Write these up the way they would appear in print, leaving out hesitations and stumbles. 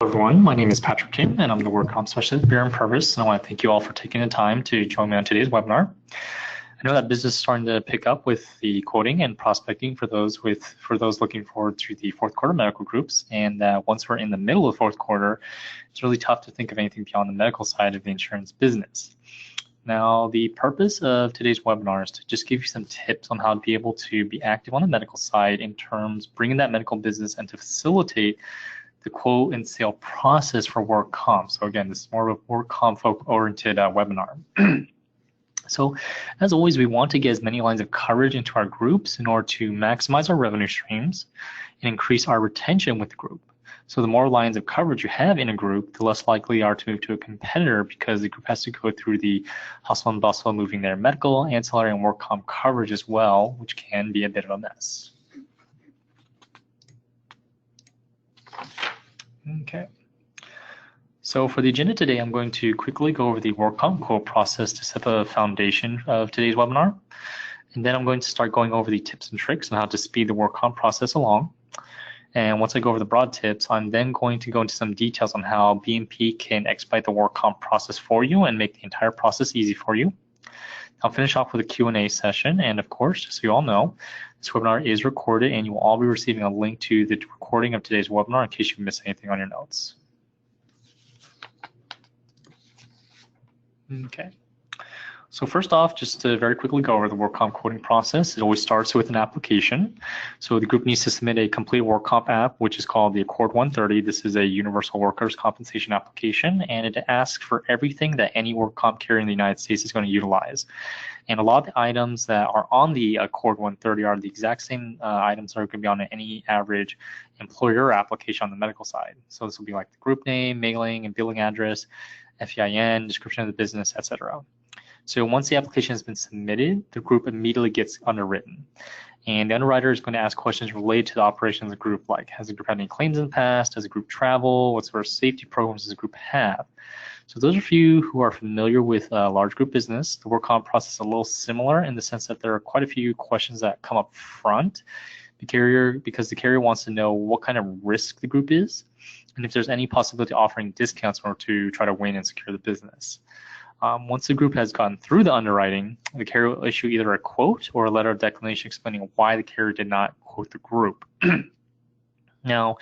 Hello everyone, my name is Patrick Kim and I'm the Work Comp Specialist at Beere&Purves, and I want to thank you all for taking the time to join me on today's webinar. I know that business is starting to pick up with the quoting and prospecting for those looking forward to the fourth quarter medical groups, and once we're in the middle of the fourth quarter, it's really tough to think of anything beyond the medical side of the insurance business. Now, the purpose of today's webinar is to just give you some tips on how to be able to be active on the medical side in terms of bringing that medical business and to facilitate the quote and sale process for work comp. So again, this is more of a work comp oriented webinar. So as always, we want to get as many lines of coverage into our groups in order to maximize our revenue streams and increase our retention with the group. So the more lines of coverage you have in a group, the less likely you are to move to a competitor because the group has to go through the hustle and bustle of moving their medical, ancillary, and work comp coverage as well, which can be a bit of a mess. Okay. So for the agenda today, I'm going to quickly go over the work comp quote process to set the foundation of today's webinar. And then I'm going to start going over the tips and tricks on how to speed the work comp process along. And once I go over the broad tips, I'm then going to go into some details on how B&P can expedite the work comp process for you and make the entire process easy for you. I'll finish off with a Q&A session, and of course, just so you all know, this webinar is recorded and you will all be receiving a link to the recording of today's webinar in case you miss anything on your notes. Okay. So first off, just to very quickly go over the work comp quoting process, it always starts with an application. So the group needs to submit a complete work comp app, which is called the Accord 130. This is a universal workers' compensation application, and it asks for everything that any work comp carrier in the United States is going to utilize. And a lot of the items that are on the Accord 130 are the exact same items that are going to be on any average employer application on the medical side. So this will be like the group name, mailing and billing address, FEIN, description of the business, etc. So once the application has been submitted, the group immediately gets underwritten. And the underwriter is going to ask questions related to the operation of the group, like has the group had any claims in the past, does the group travel, what sort of safety programs does the group have? So those of you who are familiar with large group business, the work comp process is a little similar in the sense that there are quite a few questions that come up front because the carrier wants to know what kind of risk the group is and if there's any possibility of offering discounts in order to try to win and secure the business. Once the group has gone through the underwriting, the carrier will issue either a quote or a letter of declination explaining why the carrier did not quote the group. Now,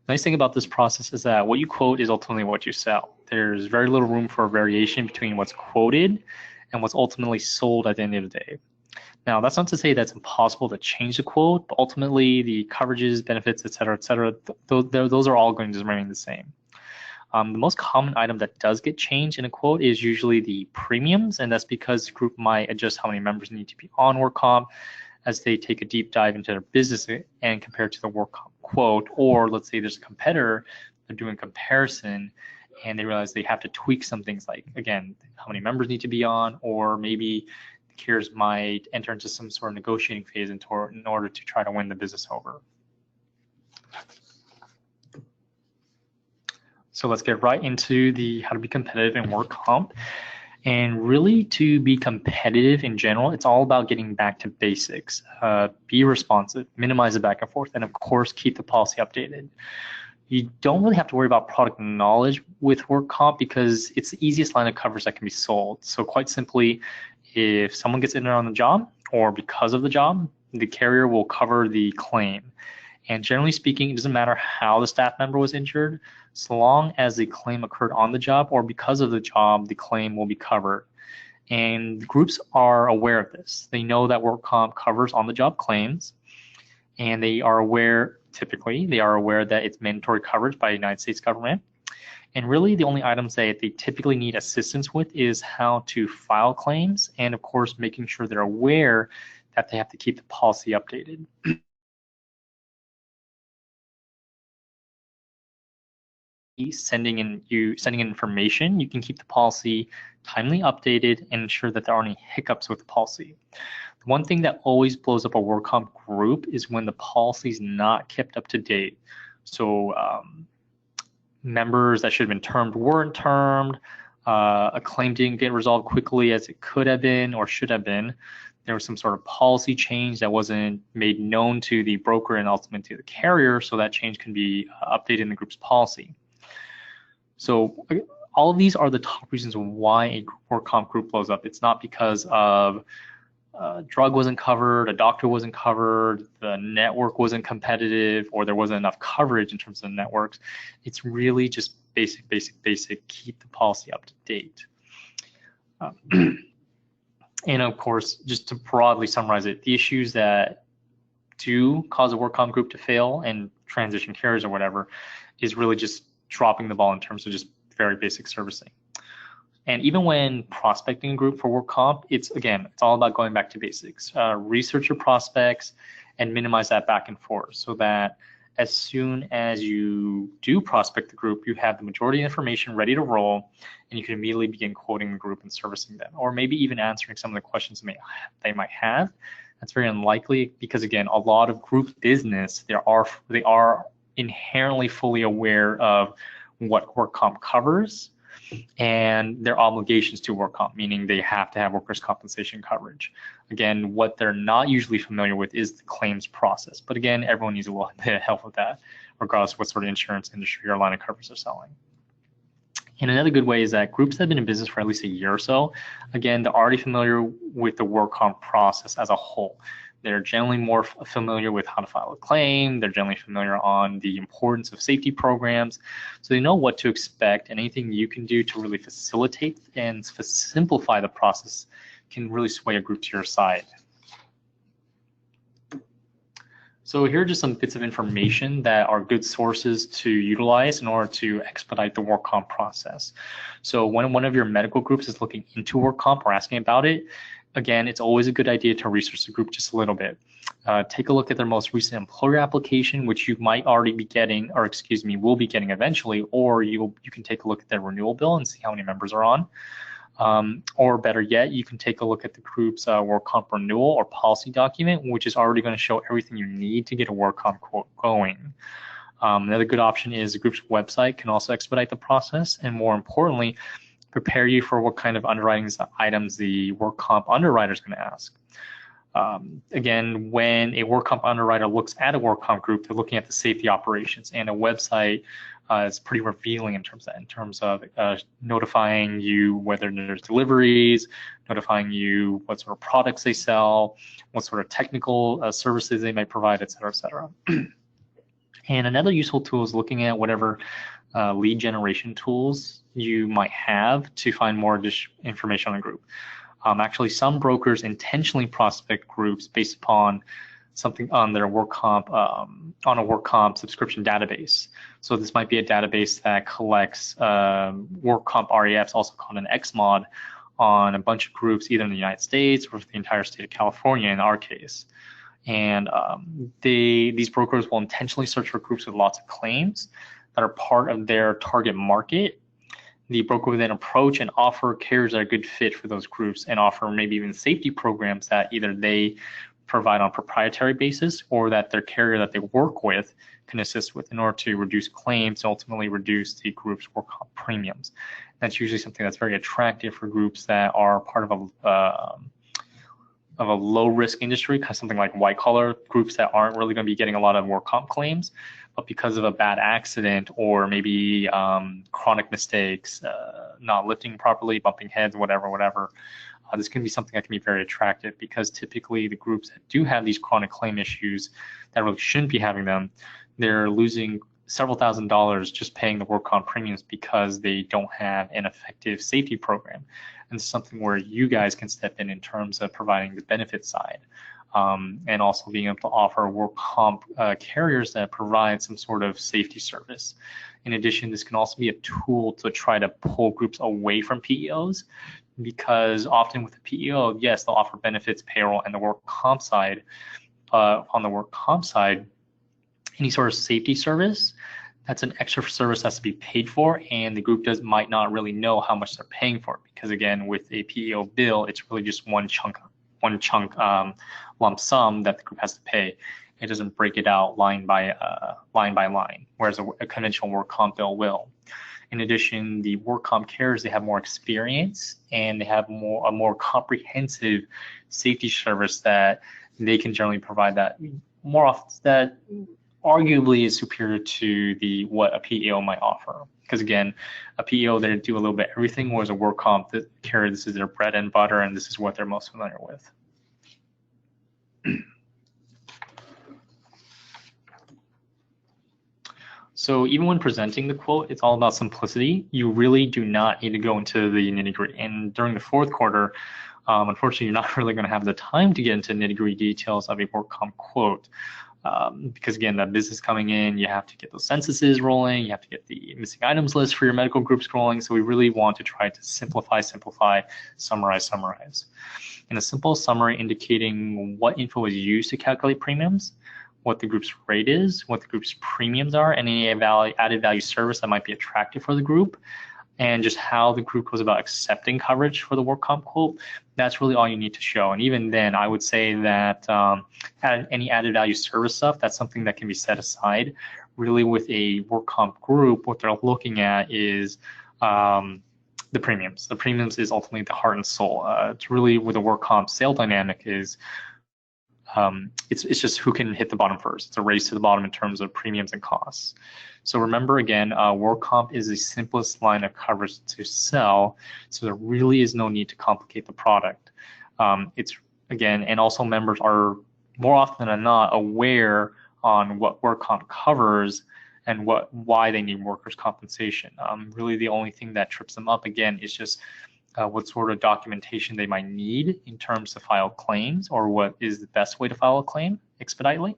the nice thing about this process is that what you quote is ultimately what you sell. There's very little room for variation between what's quoted and what's ultimately sold at the end of the day. Now, that's not to say that's impossible to change the quote, but ultimately the coverages, benefits, et cetera, those are all going to remain the same. The most common item that does get changed in a quote is usually the premiums, and that's because the group might adjust how many members need to be on work comp as they take a deep dive into their business and compare it to the work comp quote, or let's say there's a competitor, they're doing comparison, and they realize they have to tweak some things like, again, how many members need to be on, or maybe the carriers might enter into some sort of negotiating phase in order to try to win the business over. So let's get right into the how to be competitive in work comp. And really, to be competitive in general, it's all about getting back to basics. Be responsive, minimize the back and forth, and of course, keep the policy updated. You don't really have to worry about product knowledge with work comp because it's the easiest line of coverage that can be sold. So quite simply, if someone gets injured on the job or because of the job, the carrier will cover the claim. And generally speaking, it doesn't matter how the staff member was injured, so long as the claim occurred on the job or because of the job, the claim will be covered. And groups are aware of this. They know that work comp covers on-the-job claims, and they are aware, typically, that it's mandatory coverage by the United States government. And really, the only items that they typically need assistance with is how to file claims, and of course, making sure they're aware that they have to keep the policy updated. Sending in information, you can keep the policy timely updated and ensure that there aren't any hiccups with the policy. The one thing that always blows up a work comp group is when the policy is not kept up to date. So members that should have been termed weren't termed, a claim didn't get resolved quickly as it could have been or should have been. There was some sort of policy change that wasn't made known to the broker and ultimately to the carrier, so that change can be updated in the group's policy. So all of these are the top reasons why a work comp group blows up. It's not because of drug wasn't covered, a doctor wasn't covered, the network wasn't competitive, or there wasn't enough coverage in terms of networks. It's really just basic, keep the policy up to date. And of course, just to broadly summarize it, the issues that do cause a work comp group to fail and transition carriers or whatever is really just dropping the ball in terms of just very basic servicing. And even when prospecting a group for work comp, it's all about going back to basics. Research your prospects and minimize that back and forth so that as soon as you do prospect the group, you have the majority of information ready to roll and you can immediately begin quoting the group and servicing them, or maybe even answering some of the questions they might have. That's very unlikely because again, a lot of group business, they are inherently fully aware of what work comp covers and their obligations to work comp, meaning they have to have workers' compensation coverage. Again, what they're not usually familiar with is the claims process. But again, everyone needs a little bit of help with that, regardless of what sort of insurance industry or line of coverage they're selling. And another good way is that groups that have been in business for at least a year or so, again, they're already familiar with the work comp process as a whole. They're generally more familiar with how to file a claim. They're generally familiar on the importance of safety programs. So they know what to expect, and anything you can do to really facilitate and simplify the process can really sway a group to your side. So here are just some bits of information that are good sources to utilize in order to expedite the work comp process. So when one of your medical groups is looking into work comp or asking about it, again, it's always a good idea to research the group just a little bit. Take a look at their most recent employer application, which you might already be getting, or excuse me, will be getting eventually, or you can take a look at their renewal bill and see how many members are on. Or better yet, you can take a look at the group's work comp renewal or policy document, which is already going to show everything you need to get a work comp quote going. Another good option is the group's website can also expedite the process, and more importantly, prepare you for what kind of underwriting items the work comp underwriter is going to ask. Again, when a work comp underwriter looks at a work comp group, they're looking at the safety operations, and a website is pretty revealing in terms of notifying you whether there's deliveries, notifying you what sort of products they sell, what sort of technical services they might provide, et cetera, et cetera. And another useful tool is looking at whatever lead generation tools you might have to find more information on a group. Actually, some brokers intentionally prospect groups based upon something on their work comp, on a work comp subscription database. So this might be a database that collects work comp REFs, also called an XMOD, on a bunch of groups, either in the United States or the entire state of California in our case. And these brokers will intentionally search for groups with lots of claims that are part of their target market. The broker will then approach and offer carriers that are a good fit for those groups and offer maybe even safety programs that either they provide on a proprietary basis or that their carrier that they work with can assist with in order to reduce claims and ultimately reduce the group's work comp premiums. That's usually something that's very attractive for groups that are part of a low risk industry, kind of something like white collar groups that aren't really going to be getting a lot of work comp claims, but because of a bad accident or maybe chronic mistakes, not lifting properly, bumping heads, whatever, this can be something that can be very attractive because typically the groups that do have these chronic claim issues that really shouldn't be having them, they're losing several $1,000s just paying the work comp premiums because they don't have an effective safety program. And it's something where you guys can step in terms of providing the benefit side. And also being able to offer work comp carriers that provide some sort of safety service. In addition, this can also be a tool to try to pull groups away from PEOs, because often with the PEO, yes, they'll offer benefits, payroll, and the work comp side. On the work comp side, any sort of safety service, that's an extra service that has to be paid for, and the group might not really know how much they're paying for it, because again, with a PEO bill, it's really just one chunk lump sum that the group has to pay. It doesn't break it out line by line, whereas a conventional work comp bill will. In addition, the work comp carriers, they have more experience and they have a more comprehensive safety service that they can generally provide that more often, that arguably is superior to what a PEO might offer. Because again, a PEO, they do a little bit everything, whereas a work comp, this is their bread and butter, and this is what they're most familiar with. So even when presenting the quote, it's all about simplicity. You really do not need to go into the nitty-gritty. And during the fourth quarter, unfortunately, you're not really going to have the time to get into nitty-gritty details of a work comp quote. Because again, that business coming in, you have to get those censuses rolling, you have to get the missing items list for your medical groups rolling. So we really want to try to simplify, summarize. And a simple summary indicating what info is used to calculate premiums, what the group's rate is, what the group's premiums are, and any added value service that might be attractive for the group, and just how the group goes about accepting coverage for the work comp quote. That's really all you need to show. And even then, I would say that any added value service stuff, that's something that can be set aside. Really with a work comp group, what they're looking at is the premiums. The premiums is ultimately the heart and soul. It's really with a work comp sale dynamic is it's just who can hit the bottom first. It's a race to the bottom in terms of premiums and costs. So remember again, work comp is the simplest line of coverage to sell, so there really is no need to complicate the product. It's again, and also members are more often than not aware on what work comp covers and why they need workers' compensation. Really the only thing that trips them up again is just what sort of documentation they might need in terms to file claims, or what is the best way to file a claim expeditiously,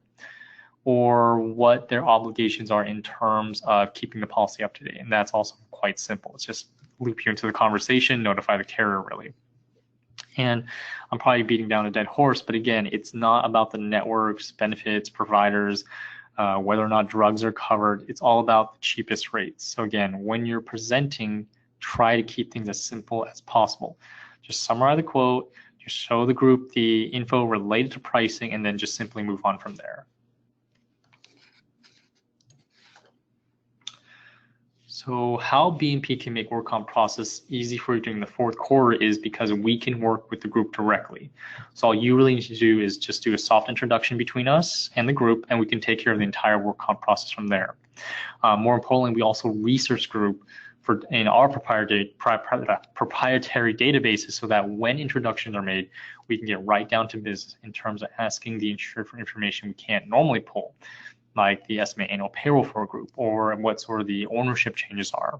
or what their obligations are in terms of keeping the policy up to date. And that's also quite simple. It's just loop you into the conversation, notify the carrier really. And I'm probably beating down a dead horse, but again, it's not about the networks, benefits, providers, whether or not drugs are covered. It's all about the cheapest rates. So again, when you're presenting, try to keep things as simple as possible. Just summarize the quote, just show the group the info related to pricing, and then just simply move on from there. So how Beere&P can make work comp process easy for you during the fourth quarter is because we can work with the group directly. So all you really need to do is just do a soft introduction between us and the group, and we can take care of the entire work comp process from there. More importantly, we also research group in our proprietary databases, so that when introductions are made, we can get right down to business in terms of asking the insured for information we can't normally pull, like the estimated annual payroll for a group, or what sort of the ownership changes are.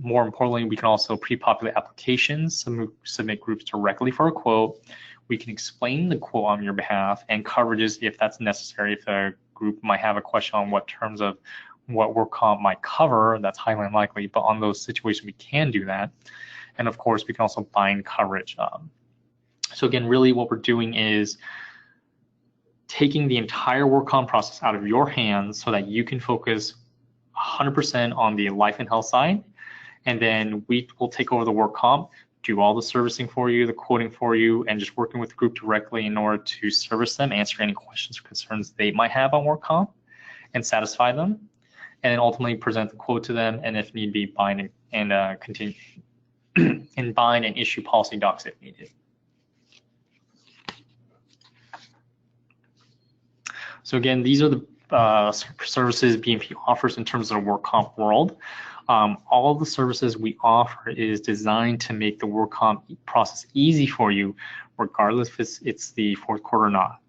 More importantly, we can also pre-populate applications, submit groups directly for a quote. We can explain the quote on your behalf and coverages if that's necessary. If a group might have a question on what terms of what work comp might cover, that's highly unlikely, but on those situations we can do that. And of course, we can also bind coverage. So again, really what we're doing is taking the entire work comp process out of your hands so that you can focus 100% on the life and health side, and then we will take over the work comp, do all the servicing for you, the quoting for you, and just working with the group directly in order to service them, answer any questions or concerns they might have on work comp, and satisfy them, and then ultimately present the quote to them, and if need be, bind and continue and bind and issue policy docs if needed. So again, these are the services Beere&P offers in terms of the work comp world. All of the services we offer is designed to make the work comp process easy for you, regardless if it's the fourth quarter or not.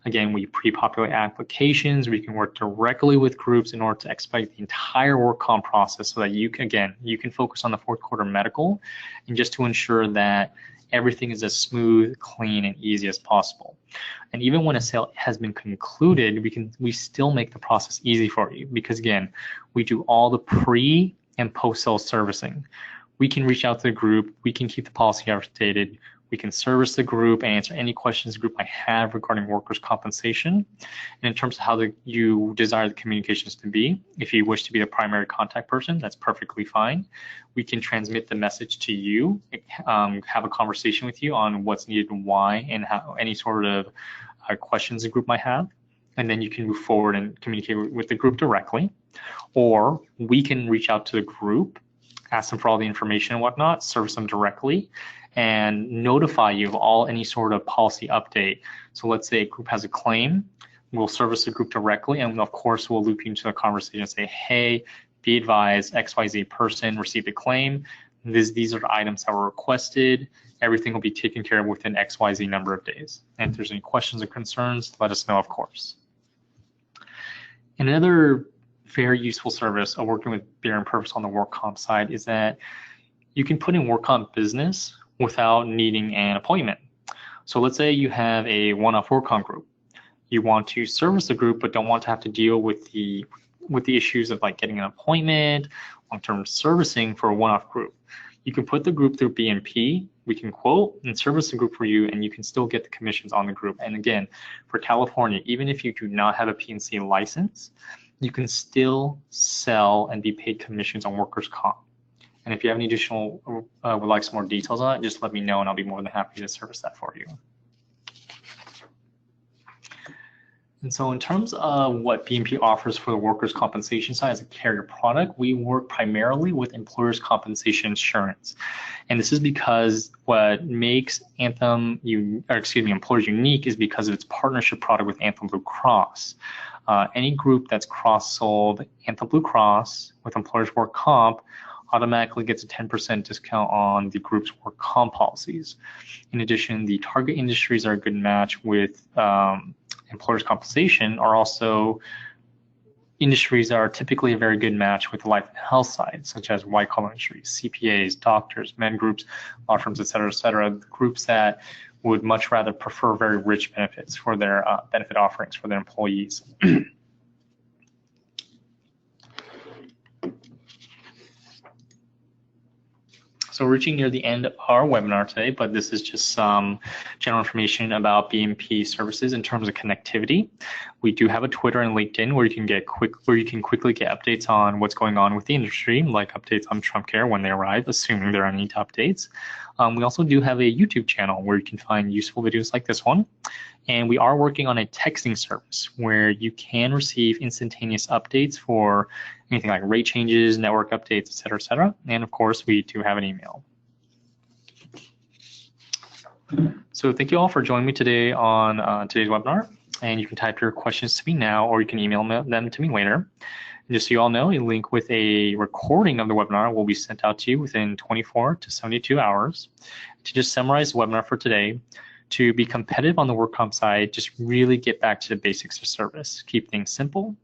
Again, we pre-populate applications. We can work directly with groups in order to expedite the entire work comp process so that you can focus on the fourth quarter medical, and just to ensure that everything is as smooth, clean, and easy as possible. And even when a sale has been concluded, we still make the process easy for you, because again, we do all the pre and post-sale servicing. We can reach out to the group, we can keep the policy updated, we can service the group and answer any questions the group might have regarding workers' compensation. And in terms of how you desire the communications to be, if you wish to be the primary contact person, that's perfectly fine. We can transmit the message to you, have a conversation with you on what's needed and why, and how any sort of questions the group might have. And then you can move forward and communicate with the group directly. Or we can reach out to the group, ask them for all the information and whatnot, service them directly, and notify you of any sort of policy update. So let's say a group has a claim, we'll service the group directly, and of course, we'll loop you into the conversation and say, hey, be advised, XYZ person received a claim. These are the items that were requested. Everything will be taken care of within XYZ number of days. And if there's any questions or concerns, let us know, of course. And another very useful service of working with Beere&Purves on the work comp side is that you can put in work comp business without needing an appointment. So let's say you have a one-off work comp group. You want to service the group, but don't want to have to deal with the issues of like getting an appointment, long-term servicing for a one-off group. You can put the group through BNP, we can quote and service the group for you, and you can still get the commissions on the group. And again, for California, even if you do not have a PNC license, you can still sell and be paid commissions on workers' comp. And if you have any additional, would like some more details on it, just let me know and I'll be more than happy to service that for you. And so in terms of what BNP offers for the workers' compensation side as a carrier product, we work primarily with employers' compensation insurance. And this is because what makes employers unique is because of its partnership product with Anthem Blue Cross. Any group that's cross-sold Anthem Blue Cross with employers' work comp automatically gets a 10% discount on the group's work comp policies. In addition, the target industries are a good match with employers' compensation are also industries that are typically a very good match with the life and health side, such as white-collar industries, CPAs, doctors, med groups, law firms, et cetera, groups that would much rather prefer very rich benefits for their benefit offerings for their employees. So we're reaching near the end of our webinar today, but this is just some general information about BNP services in terms of connectivity. We do have a Twitter and LinkedIn where you can quickly get updates on what's going on with the industry, like updates on Trump Care when they arrive, assuming there are any updates. We also do have a YouTube channel where you can find useful videos like this one. And we are working on a texting service where you can receive instantaneous updates for anything like rate changes, network updates, et cetera, and of course, we do have an email. So thank you all for joining me today on today's webinar. And you can type your questions to me now, or you can email them to me later. And just so you all know, a link with a recording of the webinar will be sent out to you within 24 to 72 hours. To just summarize the webinar for today, to be competitive on the work comp side, just really get back to the basics of service. Keep things simple.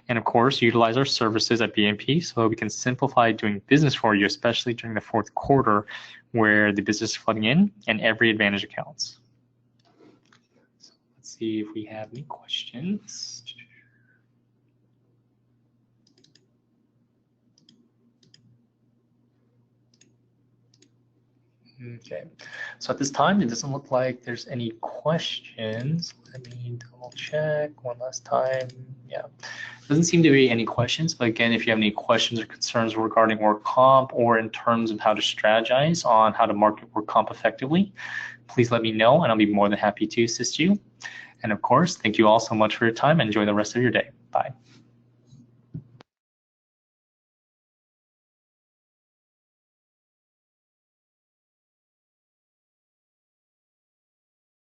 And of course, utilize our services at BNP so that we can simplify doing business for you, especially during the fourth quarter where the business is flooding in and every advantage accounts. So let's see if we have any questions. Okay, so at this time, it doesn't look like there's any questions. Let me double check one last time. Yeah, doesn't seem to be any questions, but again, if you have any questions or concerns regarding work comp or in terms of how to strategize on how to market work comp effectively, please let me know and I'll be more than happy to assist you. And of course, thank you all so much for your time and enjoy the rest of your day. Bye.